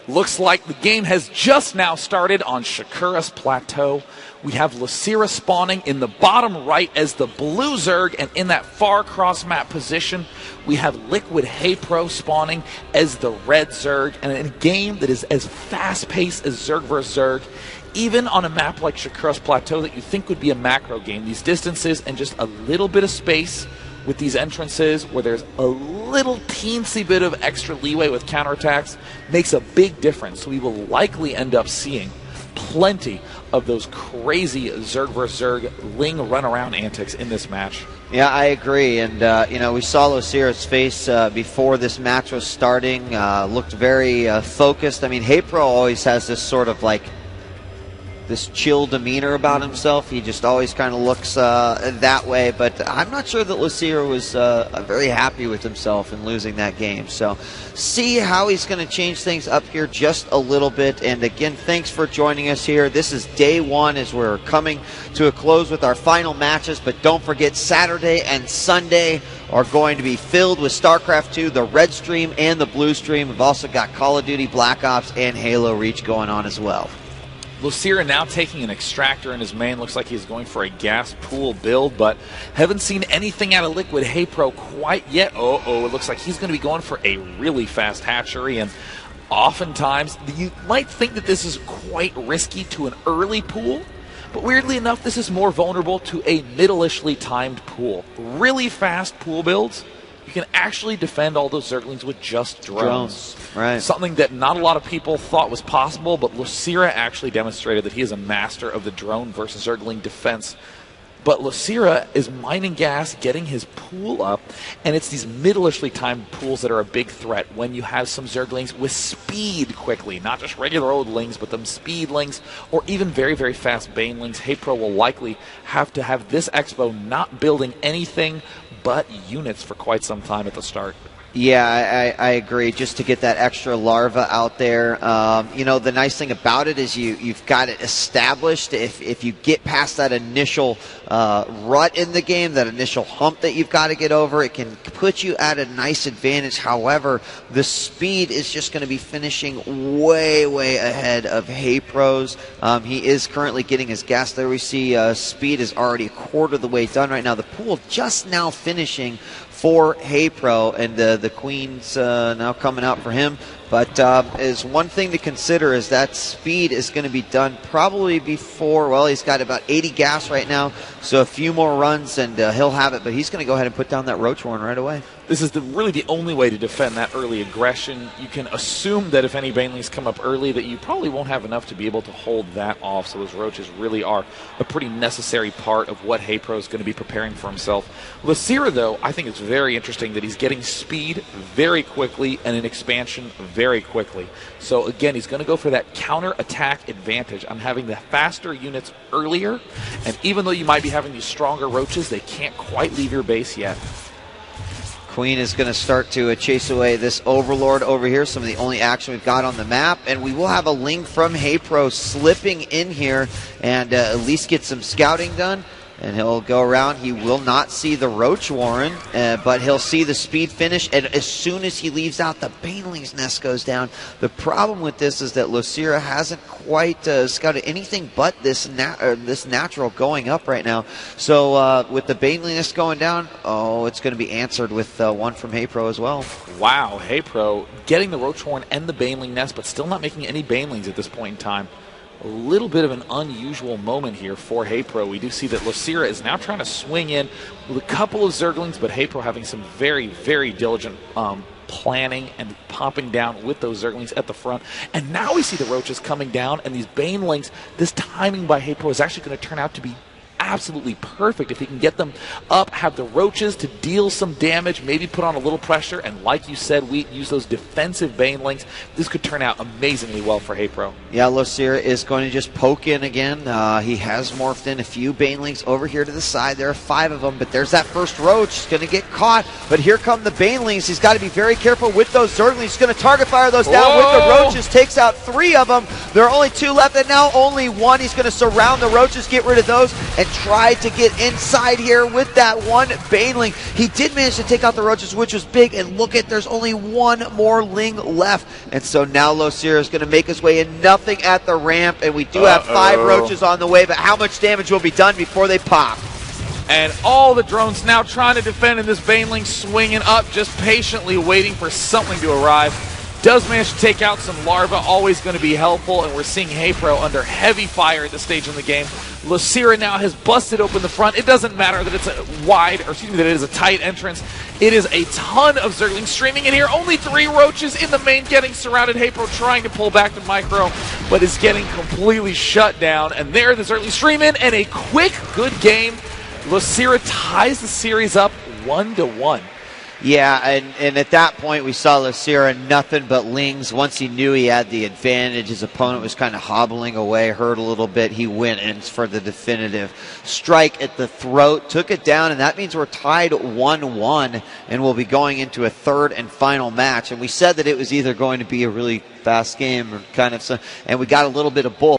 Looks like the game has just now started on Shakura's Plateau. We have Losira spawning in the bottom right as the blue Zerg, and in that far cross-map position, we have Liquid haypro spawning as the red Zerg. And in a game that is as fast-paced as Zerg vs. Zerg, even on a map like Shakura's Plateau that you think would be a macro game, these distances and just a little bit of space with these entrances where there's a little teensy bit of extra leeway with counterattacks makes a big difference. So we will likely end up seeing plenty of those crazy Zerg vs. Zerg Ling runaround antics in this match. Yeah, I agree. And, you know, we saw Losira's face before this match was starting. Looked very focused. I mean, haypro always has this sort of like this chill demeanor about himself. He just always kind of looks that way. But I'm not sure that Losira was very happy with himself in losing that game. So see how he's going to change things up here just a little bit. And again, thanks for joining us here. This is day one as we're coming to a close with our final matches. But don't forget, Saturday and Sunday are going to be filled with StarCraft 2, the red stream and the blue stream. We've also got Call of Duty Black Ops and Halo Reach going on as well. Losira now taking an extractor in his main. Looks like he's going for a gas pool build, but haven't seen anything out of Liquid haypro quite yet. It looks like he's going to be going for a really fast hatchery, and oftentimes you might think that this is quite risky to an early pool, but weirdly enough, this is more vulnerable to a middle-ishly timed pool. Really fast pool builds, you can actually defend all those Zerglings with just drones. Right. Something that not a lot of people thought was possible, but Losira actually demonstrated that he is a master of the drone versus Zergling defense. But Losira is mining gas, getting his pool up, and it's these middle-ishly timed pools that are a big threat when you have some Zerglings with speed quickly. Not just regular old Lings, but them speed Lings, or even very, very fast Banelings. haypro will likely have to have this Expo not building anything but units for quite some time at the start. Yeah, I agree. Just to get that extra larva out there. You know, the nice thing about it is you've got it established. If you get past that initial rut in the game, that initial hump that you've got to get over, it can put you at a nice advantage. However, the speed is just going to be finishing way, way ahead of haypro's. He is currently getting his gas there. We see speed is already a quarter of the way done right now. The pool just now finishing for haypro, and the Queen's now coming out for him. But is one thing to consider is that speed is going to be done probably before, well, he's got about 80 gas right now, so a few more runs and he'll have it, but he's going to go ahead and put down that Roach Warren right away. This is really the only way to defend that early aggression. You can assume that if any Banelings come up early that you probably won't have enough to be able to hold that off, so those Roaches really are a pretty necessary part of what haypro is going to be preparing for himself. Losira, though, I think it's very interesting that he's getting speed very quickly and an expansion very quickly. So again, he's going to go for that counter-attack advantage on having the faster units earlier, and even though you might be having these stronger Roaches, they can't quite leave your base yet. Queen is going to start to chase away this Overlord over here, some of the only action we've got on the map, and we will have a Ling from haypro slipping in here and at least get some scouting done. And he'll go around. He will not see the Roach Warren, but he'll see the speed finish. And as soon as he leaves out, the Baneling's nest goes down. The problem with this is that Losira hasn't quite scouted anything but this natural going up right now. So with the Baneling nest going down, it's going to be answered with one from haypro as well. Wow, haypro getting the Roach Warren and the Baneling nest, but still not making any Banelings at this point in time. A little bit of an unusual moment here for haypro. We do see that Losira is now trying to swing in with a couple of Zerglings, but haypro having some very, very diligent planning and popping down with those Zerglings at the front. And now we see the Roaches coming down, and these Banelings, this timing by haypro is actually going to turn out to be absolutely perfect if he can get them up, have the Roaches to deal some damage, maybe put on a little pressure, and like you said, we use those defensive Banelings. This could turn out amazingly well for haypro. Yeah, Losira is going to just poke in again. He has morphed in a few Banelings over here to the side. There are 5 of them, but there's that first Roach. He's going to get caught, but here come the Banelings. He's got to be very careful with those Zerglings. He's going to target fire those down with the Roaches, takes out 3 of them. There are only 2 left, and now only 1. He's going to surround the Roaches, get rid of those, and tried to get inside here with that one Baneling. He did manage to take out the roaches, which was big, and look at, there's only one more Ling left. And so now losira is going to make his way in, nothing at the ramp, and we do have 5 roaches on the way, but how much damage will be done before they pop? And all the drones now trying to defend, and this Baneling swinging up, just patiently waiting for something to arrive. Does manage to take out some larvae, always going to be helpful, and we're seeing haypro under heavy fire at this stage in the game. Losira now has busted open the front. It doesn't matter that it's a wide, or excuse me, that it is a tight entrance. It is a ton of Zerglings streaming in here. Only 3 roaches in the main getting surrounded. haypro trying to pull back the micro, but is getting completely shut down. And there the Zerglings stream in, and a quick, good game. Losira ties the series up 1-1. Yeah, and at that point we saw losira nothing but Lings. Once he knew he had the advantage, his opponent was kind of hobbling away, hurt a little bit. He went in for the definitive strike at the throat, took it down, and that means we're tied 1-1, and we'll be going into a third and final match. And we said that it was either going to be a really fast game or kind of, and we got a little bit of both.